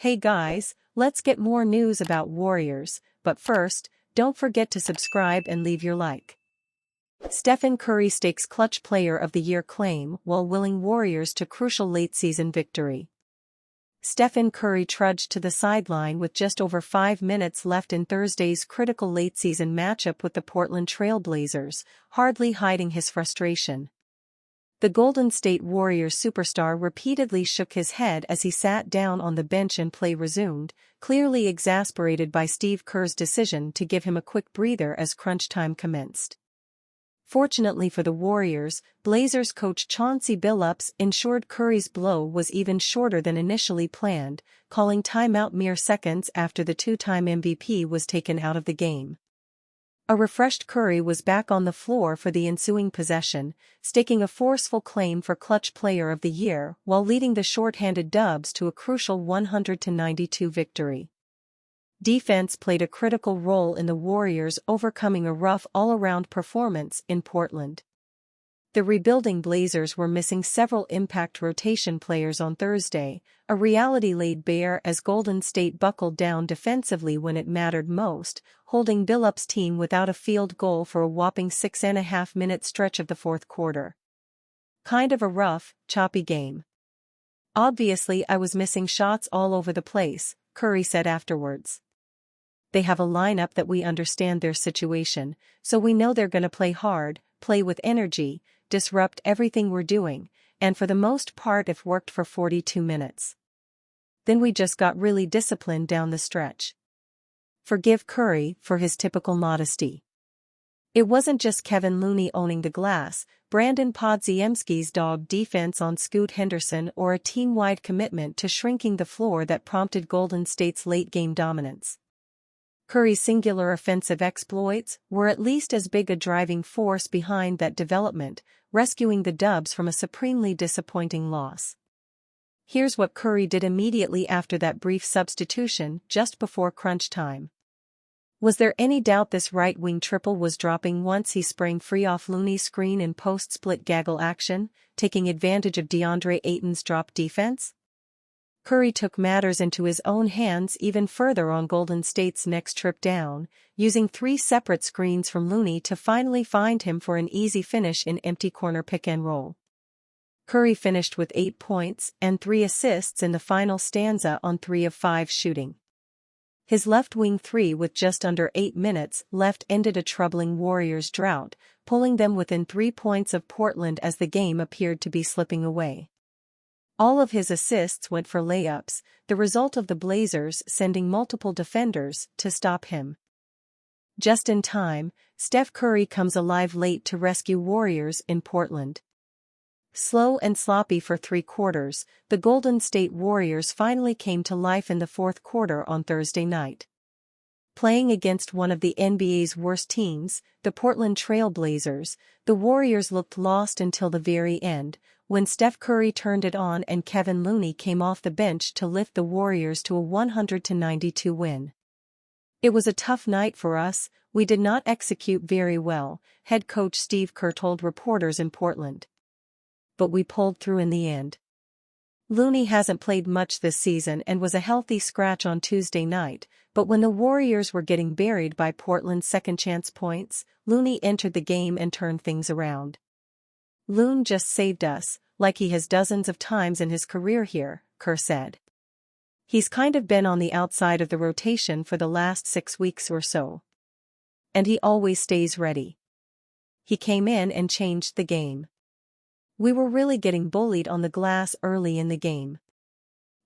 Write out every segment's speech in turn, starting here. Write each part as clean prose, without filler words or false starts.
Hey guys, let's get more news about Warriors, but first, don't forget to subscribe and leave your like. Stephen Curry stakes Clutch Player of the Year claim while willing Warriors to crucial late-season victory. Stephen Curry trudged to the sideline with just over 5 minutes left in Thursday's critical late-season matchup with the Portland Trail Blazers, hardly hiding his frustration. The Golden State Warriors superstar repeatedly shook his head as he sat down on the bench and play resumed, clearly exasperated by Steve Kerr's decision to give him a quick breather as crunch time commenced. Fortunately for the Warriors, Blazers coach Chauncey Billups ensured Curry's blow was even shorter than initially planned, calling timeout mere seconds after the two-time MVP was taken out of the game. A refreshed Curry was back on the floor for the ensuing possession, staking a forceful claim for Clutch Player of the Year while leading the short-handed Dubs to a crucial 100-92 victory. Defense played a critical role in the Warriors overcoming a rough all-around performance in Portland. The rebuilding Blazers were missing several impact rotation players on Thursday, a reality laid bare as Golden State buckled down defensively when it mattered most, holding Billups' team without a field goal for a whopping 6.5-minute stretch of the fourth quarter. Kind of a rough, choppy game. Obviously I was missing shots all over the place, Curry said afterwards. They have a lineup that we understand their situation, so we know they're gonna play hard, play with energy, disrupt everything we're doing, and for the most part it worked for 42 minutes. Then we just got really disciplined down the stretch. Forgive Curry for his typical modesty. It wasn't just Kevin Looney owning the glass, Brandon Podziemski's dogged defense on Scoot Henderson or a team-wide commitment to shrinking the floor that prompted Golden State's late-game dominance. Curry's singular offensive exploits were at least as big a driving force behind that development, rescuing the Dubs from a supremely disappointing loss. Here's what Curry did immediately after that brief substitution just before crunch time. Was there any doubt this right-wing triple was dropping once he sprang free off Looney's screen in post-split gaggle action, taking advantage of DeAndre Ayton's drop defense? Curry took matters into his own hands even further on Golden State's next trip down, using 3 separate screens from Looney to finally find him for an easy finish in empty corner pick and roll. Curry finished with 8 points and 3 assists in the final stanza on 3 of 5 shooting. His left wing 3 with just under 8 minutes left ended a troubling Warriors drought, pulling them within 3 points of Portland as the game appeared to be slipping away. All of his assists went for layups, the result of the Blazers sending multiple defenders to stop him. Just in time, Steph Curry comes alive late to rescue Warriors in Portland. Slow and sloppy for 3 quarters, the Golden State Warriors finally came to life in the fourth quarter on Thursday night. Playing against one of the NBA's worst teams, the Portland Trail Blazers, the Warriors looked lost until the very end, when Steph Curry turned it on and Kevin Looney came off the bench to lift the Warriors to a 100-92 win. It was a tough night for us, we did not execute very well, head coach Steve Kerr told reporters in Portland. But we pulled through in the end. Looney hasn't played much this season and was a healthy scratch on Tuesday night, but when the Warriors were getting buried by Portland's second-chance points, Looney entered the game and turned things around. Loon just saved us, like he has dozens of times in his career here, Kerr said. He's kind of been on the outside of the rotation for the last 6 weeks or so. And he always stays ready. He came in and changed the game. We were really getting bullied on the glass early in the game.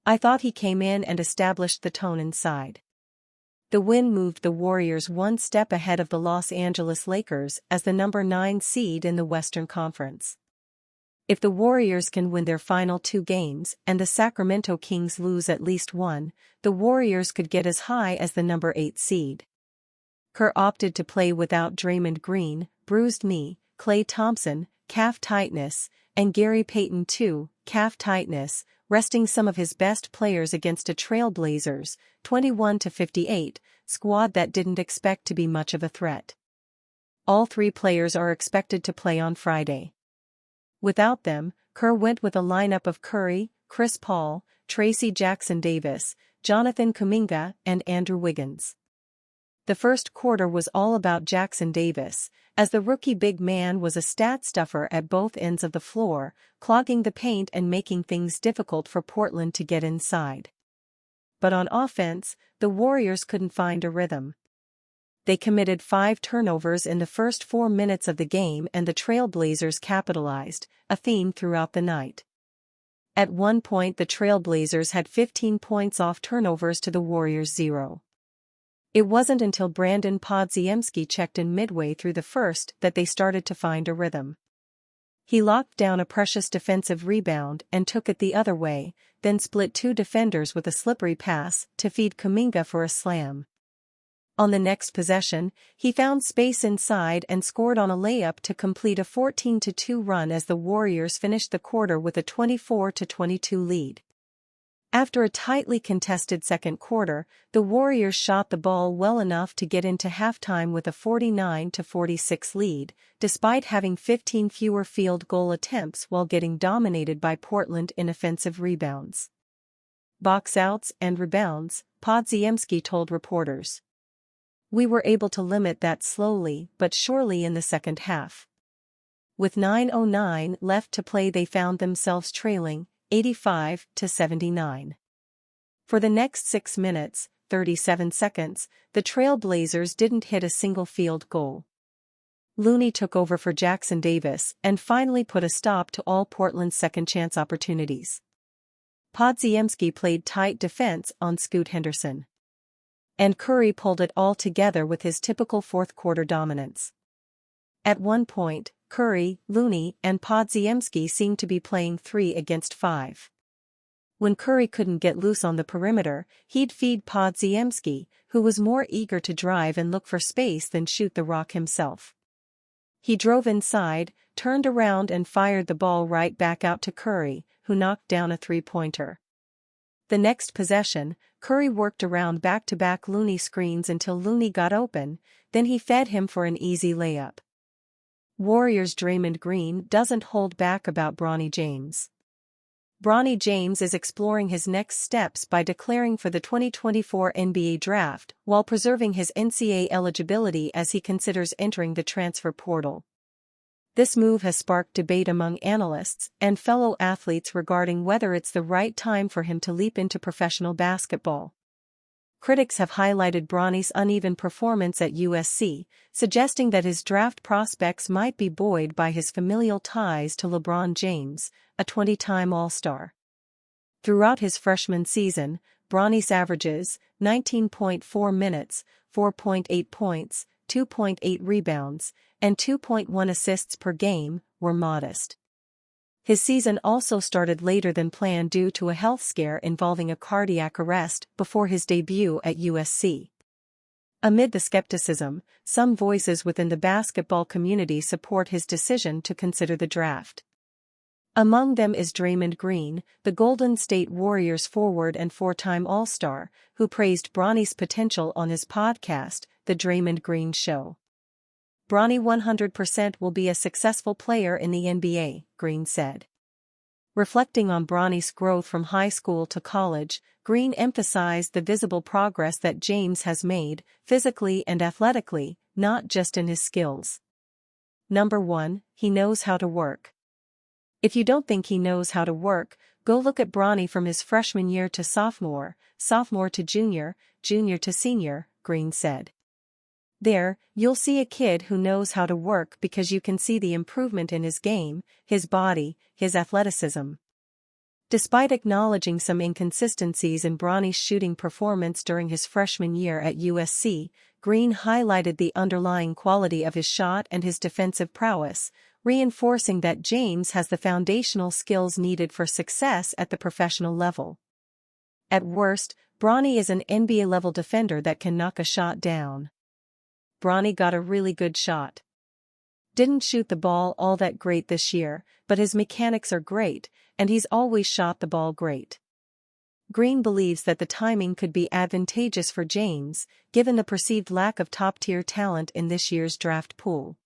I thought he came in and established the tone inside. The win moved the Warriors 1 step ahead of the Los Angeles Lakers as the number 9 seed in the Western Conference. If the Warriors can win their final 2 games and the Sacramento Kings lose at least 1, the Warriors could get as high as the number 8 seed. Kerr opted to play without Draymond Green, bruised knee, Klay Thompson, calf tightness, and Gary Payton too, calf tightness, resting some of his best players against a Trailblazers, 21-58, squad that didn't expect to be much of a threat. All 3 players are expected to play on Friday. Without them, Kerr went with a lineup of Curry, Chris Paul, Tracy Jackson-Davis, Jonathan Kuminga, and Andrew Wiggins. The first quarter was all about Jackson Davis, as the rookie big man was a stat stuffer at both ends of the floor, clogging the paint and making things difficult for Portland to get inside. But on offense, the Warriors couldn't find a rhythm. They committed 5 turnovers in the first 4 minutes of the game, and the Trailblazers capitalized, a theme throughout the night. At one point the Trailblazers had 15 points off turnovers to the Warriors' 0. It wasn't until Brandon Podziemski checked in midway through the first that they started to find a rhythm. He locked down a precious defensive rebound and took it the other way, then split 2 defenders with a slippery pass to feed Kuminga for a slam. On the next possession, he found space inside and scored on a layup to complete a 14-2 run as the Warriors finished the quarter with a 24-22 lead. After a tightly contested second quarter, the Warriors shot the ball well enough to get into halftime with a 49-46 lead, despite having 15 fewer field goal attempts while getting dominated by Portland in offensive rebounds. Box outs and rebounds, Podziemski told reporters. We were able to limit that slowly but surely in the second half. With 9:09 left to play, they found themselves trailing 85-79. For the next 6 minutes, 37 seconds, the Trailblazers didn't hit a single field goal. Looney took over for Jackson Davis and finally put a stop to all Portland's second-chance opportunities. Podziemski played tight defense on Scoot Henderson. And Curry pulled it all together with his typical fourth-quarter dominance. At one point, Curry, Looney, and Podziemski seemed to be playing 3 against 5. When Curry couldn't get loose on the perimeter, he'd feed Podziemski, who was more eager to drive and look for space than shoot the rock himself. He drove inside, turned around and fired the ball right back out to Curry, who knocked down a three-pointer. The next possession, Curry worked around back-to-back Looney screens until Looney got open, then he fed him for an easy layup. Warriors' Draymond Green doesn't hold back about Bronny James. Bronny James is exploring his next steps by declaring for the 2024 NBA Draft while preserving his NCAA eligibility as he considers entering the transfer portal. This move has sparked debate among analysts and fellow athletes regarding whether it's the right time for him to leap into professional basketball. Critics have highlighted Bronny's uneven performance at USC, suggesting that his draft prospects might be buoyed by his familial ties to LeBron James, a 20-time All-Star. Throughout his freshman season, Bronny's averages, 19.4 minutes, 4.8 points, 2.8 rebounds, and 2.1 assists per game, were modest. His season also started later than planned due to a health scare involving a cardiac arrest before his debut at USC. Amid the skepticism, some voices within the basketball community support his decision to consider the draft. Among them is Draymond Green, the Golden State Warriors forward and 4-time All-Star, who praised Bronny's potential on his podcast, The Draymond Green Show. Bronny 100% will be a successful player in the NBA, Green said. Reflecting on Bronny's growth from high school to college, Green emphasized the visible progress that James has made, physically and athletically, not just in his skills. Number 1, he knows how to work. If you don't think he knows how to work, go look at Bronny from his freshman year to sophomore, sophomore to junior, junior to senior, Green said. There, you'll see a kid who knows how to work because you can see the improvement in his game, his body, his athleticism. Despite acknowledging some inconsistencies in Bronny's shooting performance during his freshman year at USC, Green highlighted the underlying quality of his shot and his defensive prowess, reinforcing that James has the foundational skills needed for success at the professional level. At worst, Bronny is an NBA-level defender that can knock a shot down. Bronny got a really good shot. Didn't shoot the ball all that great this year, but his mechanics are great, and he's always shot the ball great. Green believes that the timing could be advantageous for James, given the perceived lack of top-tier talent in this year's draft pool.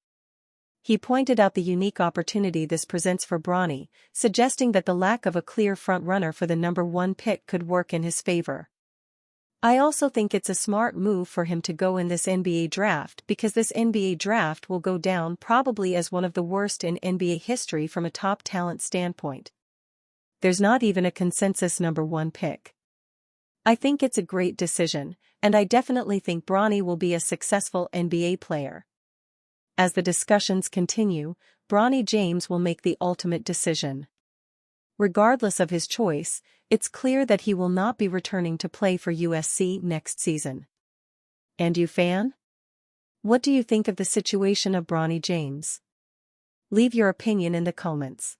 He pointed out the unique opportunity this presents for Bronny, suggesting that the lack of a clear front-runner for the number 1 pick could work in his favor. I also think it's a smart move for him to go in this NBA draft because this NBA draft will go down probably as one of the worst in NBA history from a top talent standpoint. There's not even a consensus number 1 pick. I think it's a great decision, and I definitely think Bronny will be a successful NBA player. As the discussions continue, Bronny James will make the ultimate decision. Regardless of his choice, it's clear that he will not be returning to play for USC next season. And you, fan? What do you think of the situation of Bronny James? Leave your opinion in the comments.